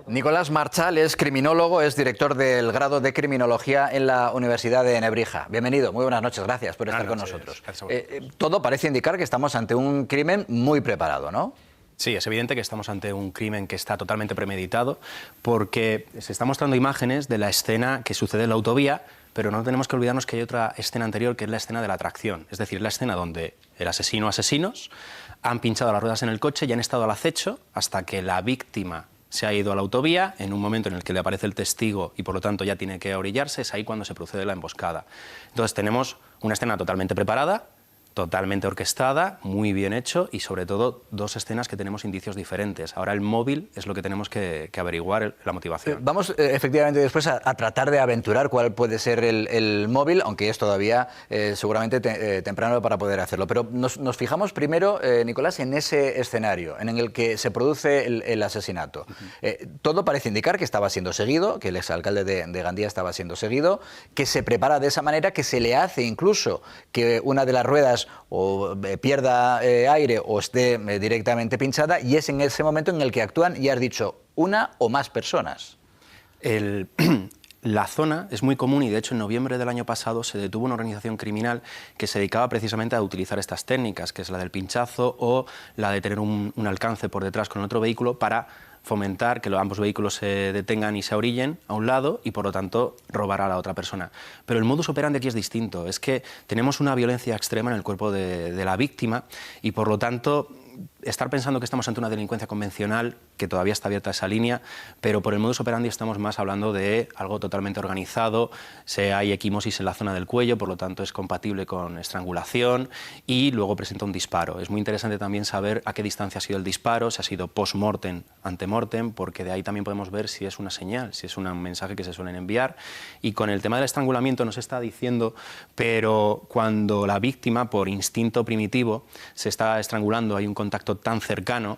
Nicolás Marchal es criminólogo, es director del grado de Criminología en la Universidad de Nebrija. Bienvenido, muy buenas noches, gracias por estar con nosotros. Todo parece indicar que estamos ante un crimen muy preparado, ¿no? Sí, es evidente que estamos ante un crimen que está totalmente premeditado porque se están mostrando imágenes de la escena que sucede en la autovía, pero no tenemos que olvidarnos que hay otra escena anterior que es la escena de la atracción, es decir, la escena donde el asesino o asesinos han pinchado las ruedas en el coche y han estado al acecho hasta que la víctima se ha ido a la autovía, en un momento en el que le aparece el testigo y por lo tanto ya tiene que orillarse, es ahí cuando se procede la emboscada. Entonces tenemos una escena totalmente preparada, totalmente orquestada, muy bien hecho y sobre todo dos escenas que tenemos indicios diferentes. Ahora el móvil es lo que tenemos que averiguar, la motivación. Vamos efectivamente después a tratar de aventurar cuál puede ser el móvil, aunque es todavía seguramente temprano para poder hacerlo. Pero nos fijamos primero, Nicolás, en ese escenario en el que se produce el asesinato. Todo parece indicar que estaba siendo seguido, que el exalcalde de Gandía estaba siendo seguido, que se prepara de esa manera, que se le hace incluso que una de las ruedas o pierda aire o esté directamente pinchada, y es en ese momento en el que actúan, y has dicho, una o más personas. La zona es muy común y de hecho en noviembre del año pasado se detuvo una organización criminal que se dedicaba precisamente a utilizar estas técnicas, que es la del pinchazo o la de tener un alcance por detrás con otro vehículo para fomentar que ambos vehículos se detengan y se orillen a un lado y por lo tanto robar a la otra persona. Pero el modus operandi aquí es distinto, es que tenemos una violencia extrema en el cuerpo de la víctima y por lo tanto estar pensando que estamos ante una delincuencia convencional, que todavía está abierta esa línea, pero por el modus operandi estamos más hablando de algo totalmente organizado, hay equimosis en la zona del cuello, por lo tanto es compatible con estrangulación y luego presenta un disparo. Es muy interesante también saber a qué distancia ha sido el disparo, si ha sido post-mortem, ante-mortem, porque de ahí también podemos ver si es una señal, si es un mensaje que se suelen enviar. Y con el tema del estrangulamiento nos está diciendo, pero cuando la víctima, por instinto primitivo, se está estrangulando, hay un contacto tan cercano,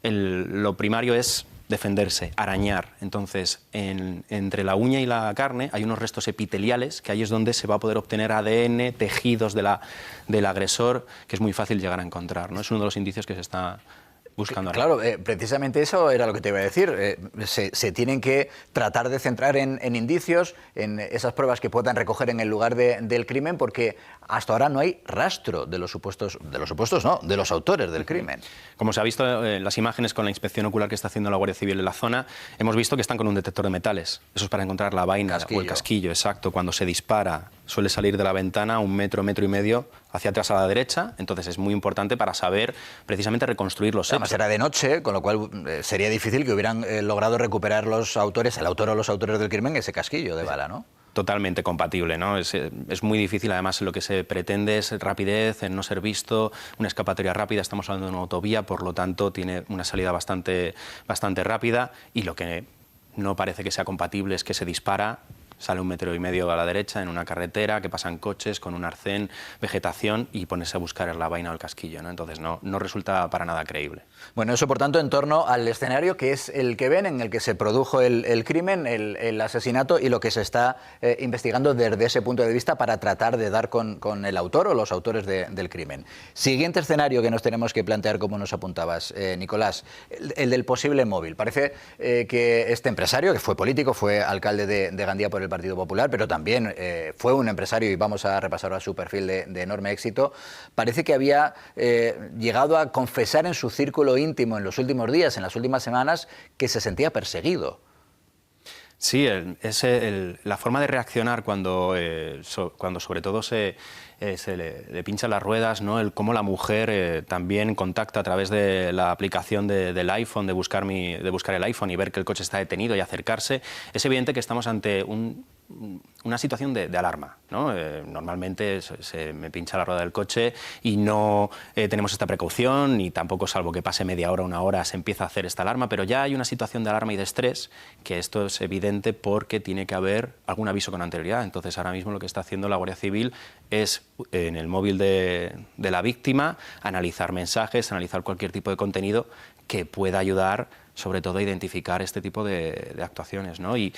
lo primario es defenderse, arañar. Entonces, entre la uña y la carne hay unos restos epiteliales, que ahí es donde se va a poder obtener ADN, tejidos del agresor, que es muy fácil llegar a encontrar, ¿no? Es uno de los indicios que se está buscando. Claro, precisamente eso era lo que te iba a decir. Se tienen que tratar de centrar en indicios, en esas pruebas que puedan recoger en el lugar del crimen, porque hasta ahora no hay rastro de los supuestos no, de los autores del crimen. Como se ha visto en las imágenes con la inspección ocular que está haciendo la Guardia Civil en la zona, hemos visto que están con un detector de metales. Eso es para encontrar la vaina o el casquillo, exacto. Cuando se dispara, suele salir de la ventana un metro, metro y medio hacia atrás a la derecha, entonces es muy importante para saber precisamente reconstruir los hechos. Además era de noche, con lo cual sería difícil que hubieran logrado recuperar los autores, el autor o los autores del crimen, ese casquillo de bala, ¿no? Totalmente compatible, ¿no? Es muy difícil, además lo que se pretende es rapidez, en no ser visto, una escapatoria rápida, estamos hablando de una autovía, por lo tanto tiene una salida bastante rápida y lo que no parece que sea compatible es que se dispara, sale un metro y medio a la derecha en una carretera, que pasan coches con un arcén, vegetación y ponerse a buscar la vaina o el casquillo, ¿no? Entonces no resulta para nada creíble. Bueno, eso por tanto en torno al escenario que es el que ven, en el que se produjo el crimen, el asesinato y lo que se está investigando desde ese punto de vista para tratar de dar con el autor o los autores del crimen. Siguiente escenario que nos tenemos que plantear, como nos apuntabas, Nicolás, el del posible móvil. Parece que este empresario, que fue político, fue alcalde de Gandía por el Partido Popular, pero también fue un empresario, y vamos a repasar a su perfil de enorme éxito, parece que había llegado a confesar en su círculo íntimo en los últimos días, en las últimas semanas, que se sentía perseguido. Sí, la forma de reaccionar cuando sobre todo se le pinchan las ruedas, ¿no? Cómo la mujer también contacta a través de la aplicación del iPhone, de buscar el iPhone y ver que el coche está detenido y acercarse. Es evidente que estamos ante una situación de alarma, ¿no? Normalmente se me pincha la rueda del coche y no tenemos esta precaución, ni tampoco, salvo que pase media hora, una hora, se empieza a hacer esta alarma, pero ya hay una situación de alarma y de estrés, que esto es evidente porque tiene que haber algún aviso con anterioridad. Entonces ahora mismo lo que está haciendo la Guardia Civil es, en el móvil de la víctima, analizar mensajes, analizar cualquier tipo de contenido que pueda ayudar sobre todo a identificar este tipo de actuaciones, ¿no? Y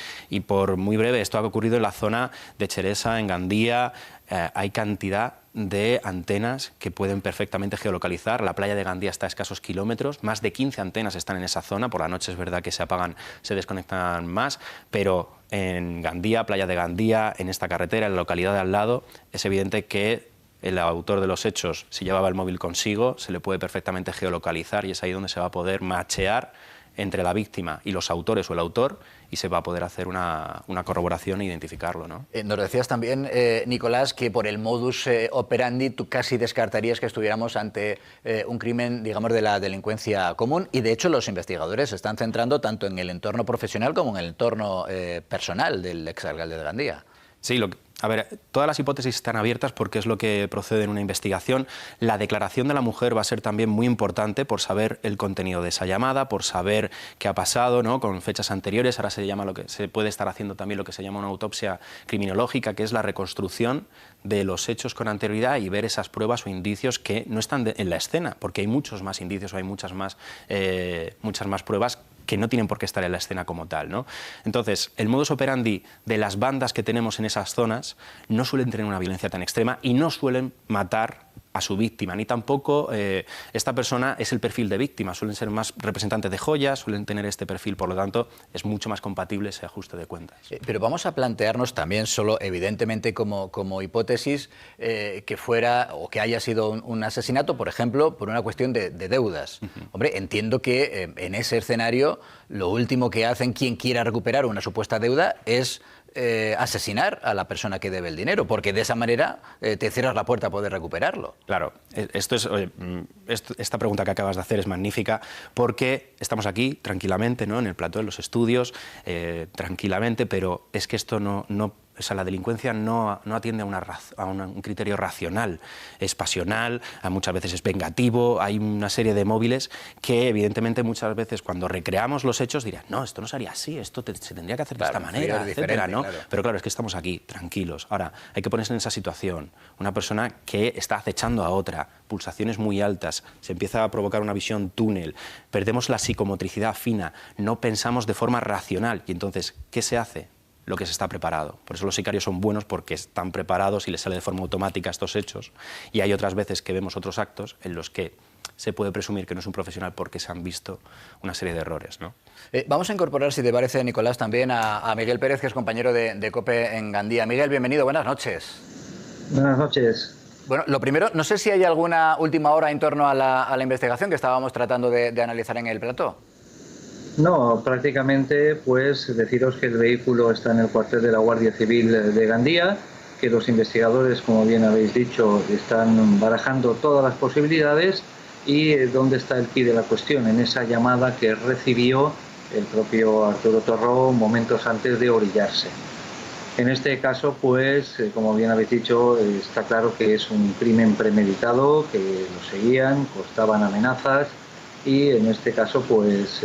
por muy breve, esto ha ocurrido en la zona de Cheresa, en Gandía, hay cantidad de antenas que pueden perfectamente geolocalizar. La playa de Gandía está a escasos kilómetros, más de 15 antenas están en esa zona. Por la noche es verdad que se apagan, se desconectan más, pero en Gandía, playa de Gandía, en esta carretera, en la localidad de al lado, es evidente que el autor de los hechos, si llevaba el móvil consigo, se le puede perfectamente geolocalizar y es ahí donde se va a poder machear entre la víctima y los autores o el autor y se va a poder hacer una corroboración e identificarlo, ¿no? Nos decías también, Nicolás, que por el modus operandi tú casi descartarías que estuviéramos ante un crimen, digamos, de la delincuencia común y de hecho los investigadores se están centrando tanto en el entorno profesional como en el entorno personal del exalcalde de Gandía. Sí, a ver, todas las hipótesis están abiertas porque es lo que procede en una investigación. La declaración de la mujer va a ser también muy importante por saber el contenido de esa llamada, por saber qué ha pasado, ¿no?, con fechas anteriores. Ahora se puede estar haciendo también lo que se llama una autopsia criminológica, que es la reconstrucción de los hechos con anterioridad y ver esas pruebas o indicios que no están en la escena, porque hay muchos más indicios o hay muchas más pruebas que no tienen por qué estar en la escena como tal, ¿no? Entonces, el modus operandi de las bandas que tenemos en esas zonas no suelen tener una violencia tan extrema y no suelen matar a su víctima, ni tampoco esta persona es el perfil de víctima, suelen ser más representantes de joyas, suelen tener este perfil, por lo tanto, es mucho más compatible ese ajuste de cuentas. Pero vamos a plantearnos también, solo evidentemente como hipótesis, que fuera o que haya sido un asesinato, por ejemplo, por una cuestión de deudas. Hombre, entiendo que en ese escenario lo último que hacen quien quiera recuperar una supuesta deuda es asesinar a la persona que debe el dinero, porque de esa manera te cierras la puerta a poder recuperarlo. Claro, esta pregunta que acabas de hacer es magnífica porque estamos aquí tranquilamente, ¿no?, en el plató de los estudios, tranquilamente, pero es que esto o sea, la delincuencia no atiende a un criterio racional, es pasional, muchas veces es vengativo, hay una serie de móviles que evidentemente muchas veces cuando recreamos los hechos dirán, no, esto no se haría así, esto se tendría que hacer de esta manera, etcétera, ¿no? Claro. Pero claro, es que estamos aquí, tranquilos. Ahora, hay que ponerse en esa situación, una persona que está acechando a otra, pulsaciones muy altas, se empieza a provocar una visión túnel, perdemos la psicomotricidad fina, no pensamos de forma racional y entonces, ¿qué se hace? Lo que se está preparado. Por eso los sicarios son buenos porque están preparados y les sale de forma automática estos hechos. Y hay otras veces que vemos otros actos en los que se puede presumir que no es un profesional porque se han visto una serie de errores, ¿no? Vamos a incorporar, si te parece, Nicolás, también a Miguel Pérez, que es compañero de COPE en Gandía. Miguel, bienvenido, buenas noches. Buenas noches. Bueno, lo primero, no sé si hay alguna última hora en torno a la investigación que estábamos tratando de analizar en el plató. No, prácticamente pues deciros que el vehículo está en el cuartel de la Guardia Civil de Gandía, que los investigadores, como bien habéis dicho, están barajando todas las posibilidades y dónde está el quid de la cuestión, en esa llamada que recibió el propio Arturo Torró momentos antes de orillarse. En este caso, pues, como bien habéis dicho, está claro que es un crimen premeditado, que lo seguían, constaban amenazas, y en este caso pues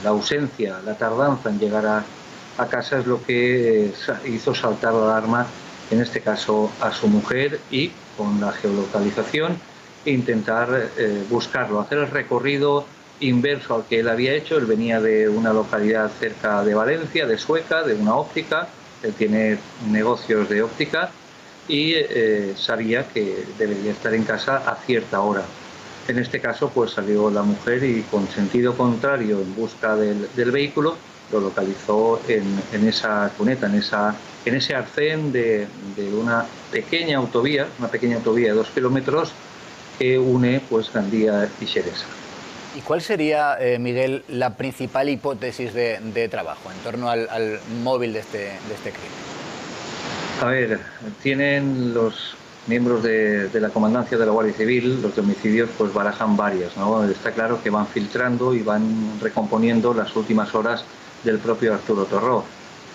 la ausencia, la tardanza en llegar a casa es lo que hizo saltar la alarma, en este caso a su mujer, y con la geolocalización intentar buscarlo, hacer el recorrido inverso al que él había hecho. Él venía de una localidad cerca de Valencia, de Sueca, de una óptica, él tiene negocios de óptica y sabía que debería estar en casa a cierta hora. En este caso, pues salió la mujer y con sentido contrario en busca del vehículo, lo localizó en esa cuneta, en ese arcén de una pequeña autovía de 2 kilómetros que une pues Gandía y Xeresa. ¿Y cuál sería, Miguel, la principal hipótesis de trabajo en torno al móvil de este crimen? A ver, tienen los miembros de la comandancia de la Guardia Civil, los de homicidios, pues barajan varias, ¿no? Está claro que van filtrando y van recomponiendo las últimas horas del propio Arturo Torró.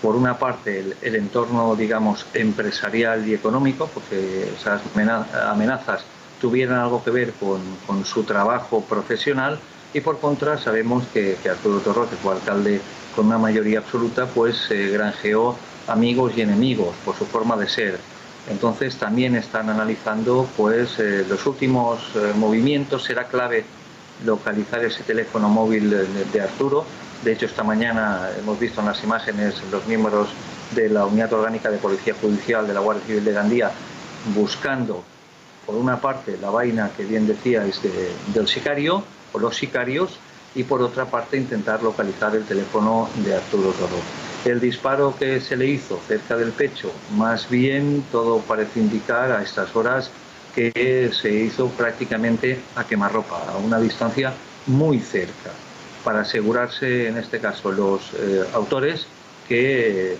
Por una parte, el entorno, digamos, empresarial y económico, porque esas amenazas tuvieran algo que ver con su trabajo profesional, y por contra sabemos que Arturo Torró, que fue alcalde con una mayoría absoluta, pues granjeó amigos y enemigos por su forma de ser. Entonces también están analizando pues los últimos movimientos. Será clave localizar ese teléfono móvil de Arturo. De hecho, esta mañana hemos visto en las imágenes los miembros de la Unidad Orgánica de Policía Judicial de la Guardia Civil de Gandía buscando por una parte, la vaina que bien decíais del sicario o los sicarios, y por otra parte intentar localizar el teléfono de Arturo Toro. El disparo que se le hizo cerca del pecho, más bien todo parece indicar a estas horas que se hizo prácticamente a quemarropa, a una distancia muy cerca, para asegurarse, en este caso, los autores que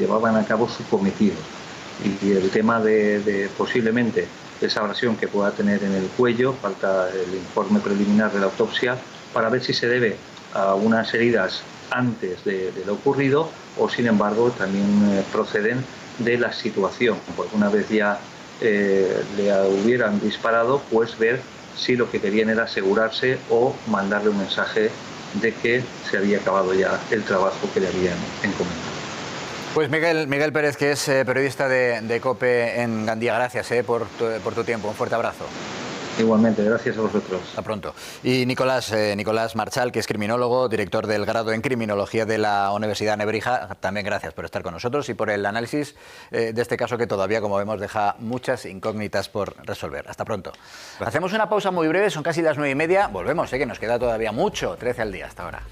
llevaban a cabo su cometido. Y el tema de posiblemente esa abrasión que pueda tener en el cuello, falta el informe preliminar de la autopsia para ver si se debe a unas heridas antes de lo ocurrido o, sin embargo, también proceden de la situación, porque una vez ya le hubieran disparado, pues ver si lo que querían era asegurarse o mandarle un mensaje de que se había acabado ya el trabajo que le habían encomendado. Pues Miguel Pérez, que es periodista de COPE en Gandía, gracias por tu tiempo. Un fuerte abrazo. Igualmente, gracias a vosotros. Hasta pronto. Y Nicolás Marchal, que es criminólogo, director del grado en Criminología de la Universidad Nebrija, también gracias por estar con nosotros y por el análisis de este caso que todavía, como vemos, deja muchas incógnitas por resolver. Hasta pronto. Hacemos una pausa muy breve, son casi las 9:30. Volvemos, que nos queda todavía mucho. 13 al día hasta ahora.